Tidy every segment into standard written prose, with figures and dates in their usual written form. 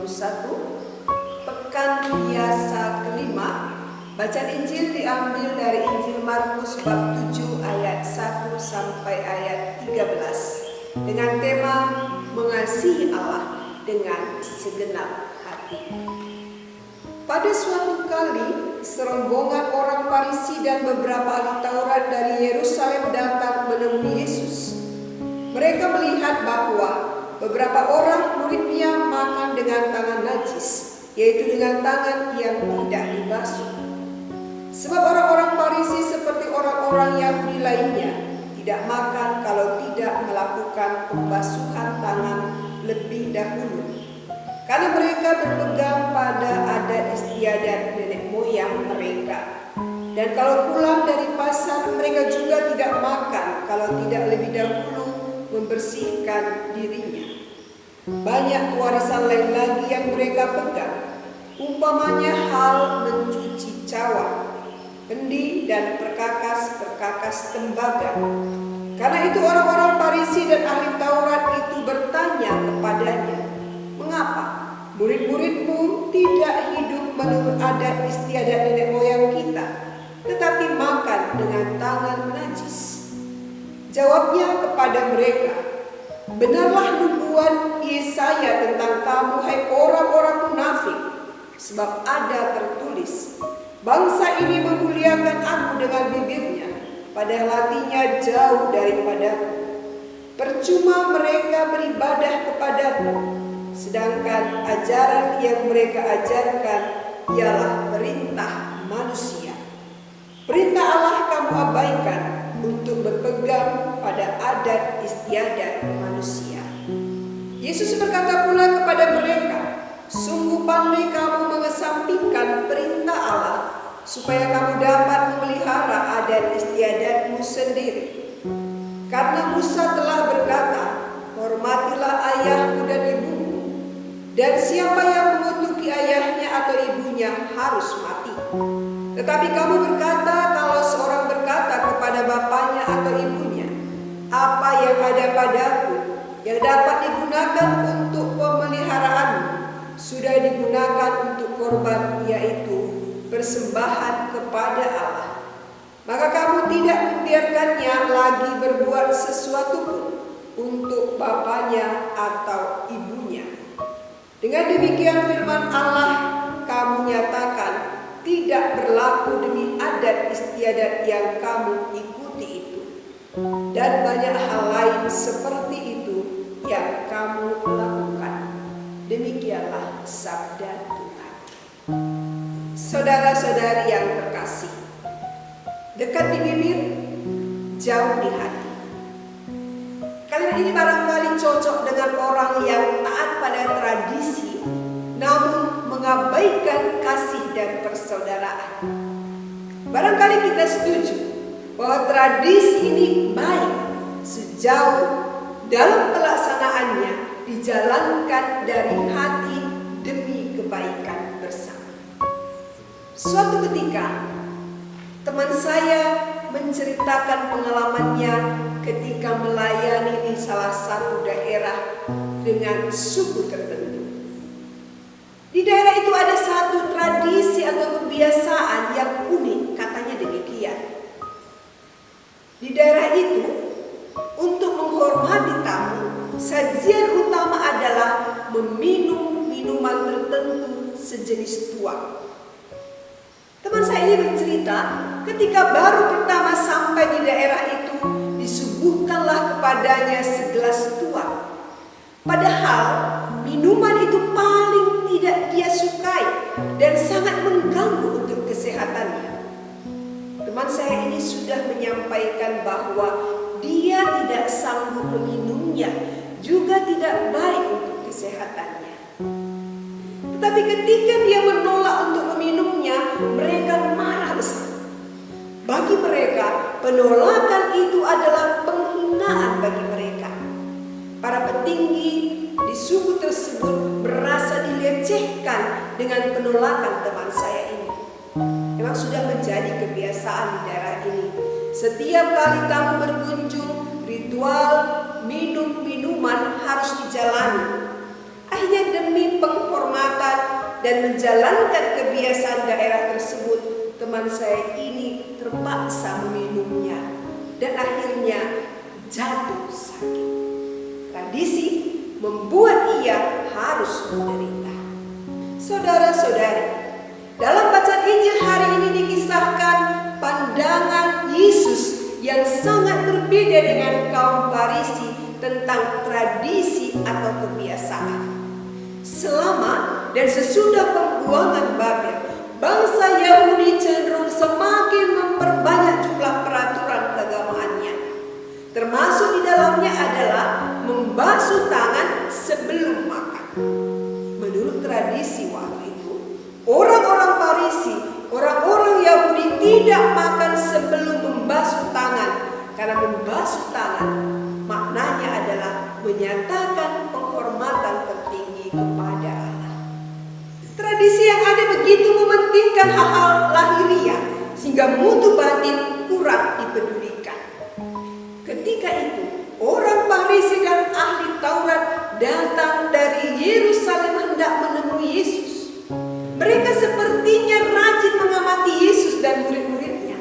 21, Pekan Biasa kelima. Bacaan Injil diambil dari Injil Markus bab 7 ayat 1 sampai ayat 13 dengan tema mengasihi Allah dengan segenap hati. Pada suatu kali, serombongan orang Farisi dan beberapa ahli Taurat dari Yerusalem datang menemui Yesus. Mereka melihat bahwa beberapa orang muridnya makan dengan tangan najis, yaitu dengan tangan yang tidak dibasuh. Sebab orang-orang Farisi seperti orang-orang Yahudi lainnya tidak makan kalau tidak melakukan pembasuhan tangan lebih dahulu, karena mereka berpegang pada adat istiadat nenek moyang mereka. Dan kalau pulang dari pasar, mereka juga tidak makan kalau tidak lebih dahulu membersihkan dirinya. Banyak warisan lain lagi yang mereka pegang, umpamanya hal mencuci cawan, kendi, dan perkakas-perkakas tembaga. Karena itu orang-orang Farisi dan ahli Taurat itu bertanya kepadanya, "Mengapa murid-muridmu tidak hidup menurut adat istiadat nenek moyang kita, tetapi makan dengan tangan najis?" Jawabnya kepada mereka, "Benarlah nubuat Yesaya tentang kamu, hai orang-orang munafik, sebab ada tertulis, bangsa ini memuliakan aku dengan bibirnya, padahal hatinya jauh daripadaku. Percuma mereka beribadah kepadaku, sedangkan ajaran yang mereka ajarkan ialah perintah manusia. Perintah Allah kamu abaikan untuk berpegang pada adat istiadat manusia." Yesus berkata pula kepada mereka, "Sungguh pandai kamu mengesampingkan perintah Allah, supaya kamu dapat memelihara adat istiadatmu sendiri. Karena Musa telah berkata, hormatilah ayahmu dan ibumu, dan siapa yang mengutuki ayahnya atau ibunya harus mati. Tetapi kamu berkata, kalau seorang berkata kepada bapaknya atau ibunya, apa yang ada padaku yang dapat digunakan untuk pemeliharaanmu, sudah digunakan untuk korban, yaitu persembahan kepada Allah, maka kamu tidak membiarkannya lagi berbuat sesuatu pun untuk bapaknya atau ibunya. Dengan demikian firman Allah kamu nyatakan tidak berlaku demi adat istiadat yang kamu ikuti itu, dan banyak hal lain seperti itu yang kamu lakukan." Demikianlah sabda Tuhan. Saudara-saudari yang terkasih, dekat di bibir, jauh di hati. Kalimat ini barangkali cocok dengan orang yang taat pada tradisi, namun mengabaikan kasih dan persaudaraan. Barangkali kita setuju bahwa tradisi ini baik sejauh dalam pelaksanaannya dijalankan dari hati demi kebaikan bersama. Suatu ketika, teman saya menceritakan pengalamannya ketika melayani di salah satu daerah dengan suku tertentu. Di daerah itu ada satu tradisi atau kebiasaan yang unik, katanya demikian. Di daerah itu, untuk menghormati tamu, sajian utama adalah meminum minuman tertentu sejenis tuak. Teman saya ini bercerita, ketika baru pertama sampai di daerah itu, disuguhkanlah kepadanya segelas tuak. Padahal minuman itu paling tidak dia sukai dan sangat mengganggu untuk kesehatannya. Teman saya ini sudah menyampaikan bahwa dia tidak sanggup meminumnya, juga tidak baik untuk kesehatannya. Tetapi ketika dia menolak untuk meminumnya, mereka marah besar. Bagi mereka, penolakan itu adalah penghinaan bagi mereka. Para petinggi di suku tersebut merasa dilecehkan dengan penolakan teman saya ini. Memang sudah menjadi kebiasaan di daerah ini. Setiap kali tamu berkunjung, ritual minum minuman harus dijalani. Akhirnya demi penghormatan dan menjalankan kebiasaan daerah tersebut, teman saya ini terpaksa meminumnya dan akhirnya jatuh sakit. Tradisi membuat ia harus menderita. Saudara-saudari, dalam bacaan Injil hari ini dikisahkan pandangan Yesus yang sangat berbeda dengan kaum Farisi tentang tradisi atau kebiasaan. Selama dan sesudah pembuangan Babel, bangsa Yahudi cenderung semakin memperbanyak jumlah peraturan keagamaannya. Termasuk di dalamnya adalah membasuh tangan sebelum makan. Menurut tradisi waktu itu, orang-orang Farisi, orang-orang Yahudi tidak makan sebelum membasuh tangan, karena membasuh tangan maknanya adalah menyatakan penghormatan tertinggi kepada Allah. Tradisi yang ada begitu mementingkan hal-hal lahiriah sehingga mutu batin kurang dipedulikan. Ketika itu, orang Farisi dan ahli Taurat datang dari Yerusalem hendak menemui Yesus. Mereka sepertinya rajin mengamati Yesus dan murid-muridnya.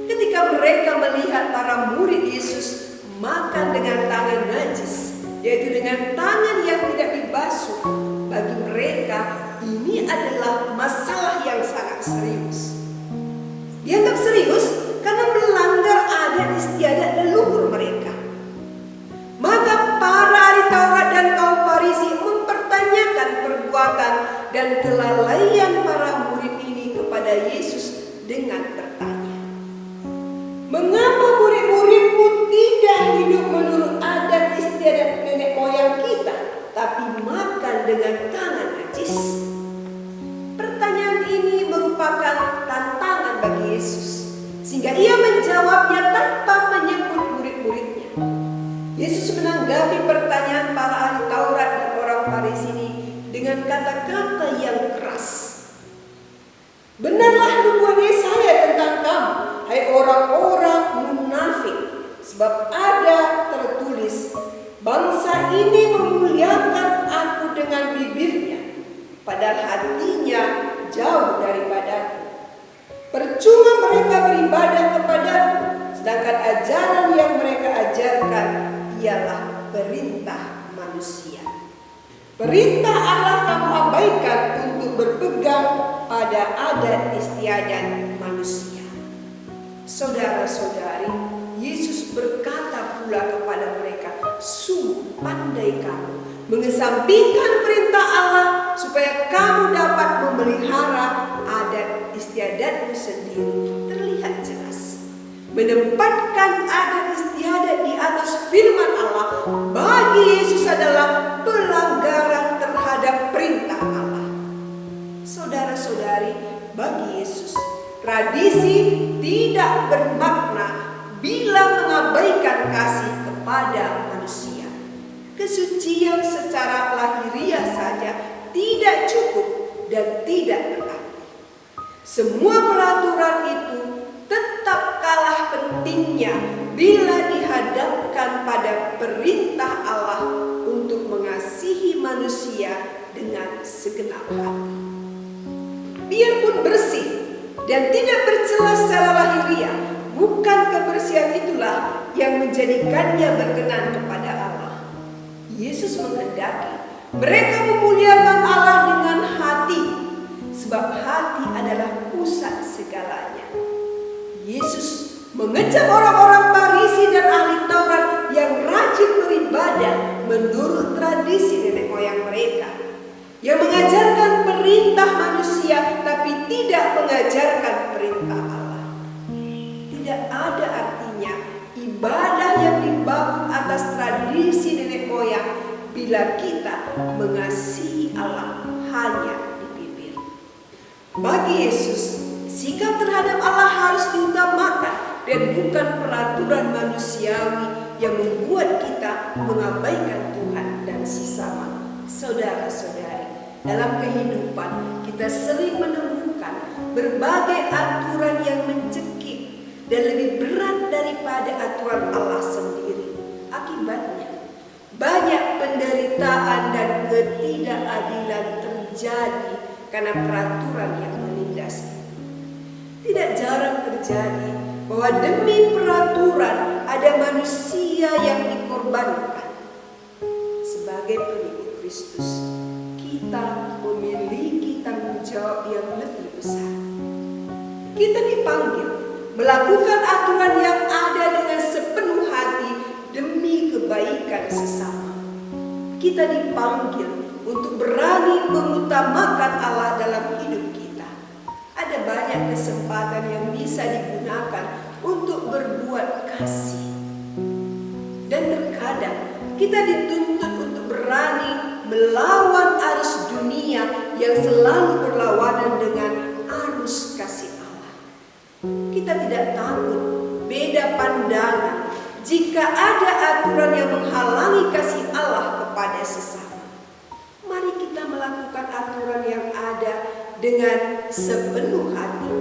Ketika mereka melihat para murid Yesus makan dengan tangan najis, yaitu dengan tangan yang tidak dibasuh, bagi mereka ini adalah masalah yang sangat serius. Dianggap serius karena melanggar adat istiadat leluhur mereka. Maka para ahli Taurat dan kaum Farisi mempertanyakan perbuatan dan kelalaian para murid ini kepada Yesus dengan bertanya, "Mengapa murid-muridmu tidak hidup menurut adat istiadat nenek moyang kita, tapi makan dengan tangan najis?" Pertanyaan ini merupakan tantangan bagi Yesus, sehingga ia menjawabnya tanpa menyebut murid-muridnya. Yesus menanggapi pertanyaan para ahli Taurat dan orang Farisi ini dengan kata-kata yang keras. "Benarlah nubuat Yesaya tentang kamu, hai orang-orang munafik, sebab ada tertulis, bangsa ini memuliakan aku dengan bibirnya, padahal hatinya jauh daripadaku. Percuma mereka beribadah kepadaku, sedangkan ajaran yang mereka ajarkan ialah perintah manusia. Perintah Allah kamu abaikan untuk berpegang pada adat istiadat manusia." Saudara-saudari, Yesus berkata pula kepada mereka, "Sungguh pandai kamu mengesampingkan perintah Allah supaya kamu dapat memelihara adat istiadatmu sendiri." Terlihat jelas, menempatkan adat istiadat di atas firman Allah bagi Yesus adalah pelanggaran terhadap perintah Allah. Saudara-saudari, bagi Yesus tradisi tidak bermakna bila mengabaikan kasih kepada manusia. Kesucian secara lahiriah saja tidak cukup dan tidak berarti. Semua peraturan itu tetap kalah pentingnya bila dihadapkan pada perintah Allah untuk mengasihi manusia dengan segenap hati. Biarpun bersih dan tidak bercela secara lahiriah, bukan kebersihan itulah yang menjadikannya berkenan kepada Allah. Yesus menghendaki mereka memuliakan Allah dengan hati, sebab hati adalah pusat segalanya. Yesus mengecam orang-orang Farisi dan ahli Taurat yang rajin beribadah menurut tradisi nenek moyang mereka, yang mengajarkan perintah manusia tapi tidak mengajarkan perintah Allah. Tidak ada artinya ibadah yang dibangun atas tradisi nenek moyang bila kita mengasihi Allah hanya di bibir. Bagi Yesus, sikap terhadap Allah harus diutamakan dan bukan peraturan manusiawi yang membuat kita mengabaikan Tuhan dan sesama. Saudara-saudari, dalam kehidupan kita sering menemukan berbagai aturan yang mencekik dan lebih berat daripada aturan Allah sendiri. Akibatnya, banyak penderitaan dan ketidakadilan terjadi karena peraturan yang menindas. Tidak jarang terjadi bahwa demi peraturan ada manusia yang dikorbankan. Sebagai pengikut Kristus, kita memiliki tanggung jawab yang lebih besar. Kita dipanggil melakukan aturan yang ada dengan sepenuh hati demi kebaikan sesama. Kita dipanggil untuk berani mengutamakan Allah dalam hidup kita. Ada banyak kesempatan yang bisa digunakan untuk berbuat kasih. Dan terkadang kita dituntut untuk berani melawan arus dunia yang selalu berlawanan dengan arus kasih Allah. Kita tidak takut beda pandangan jika ada aturan yang menghalangi kasih Allah kepada sesama. Mari kita melakukan aturan yang ada dengan sepenuh hati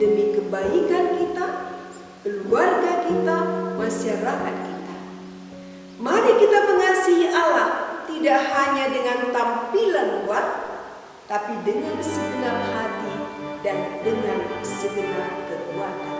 demi kebaikan kita, keluarga kita, masyarakat kita. Mari kita mengasihi Allah tidak hanya dengan tampilan luar, tapi dengan segenap hati dan dengan segenap kekuatan.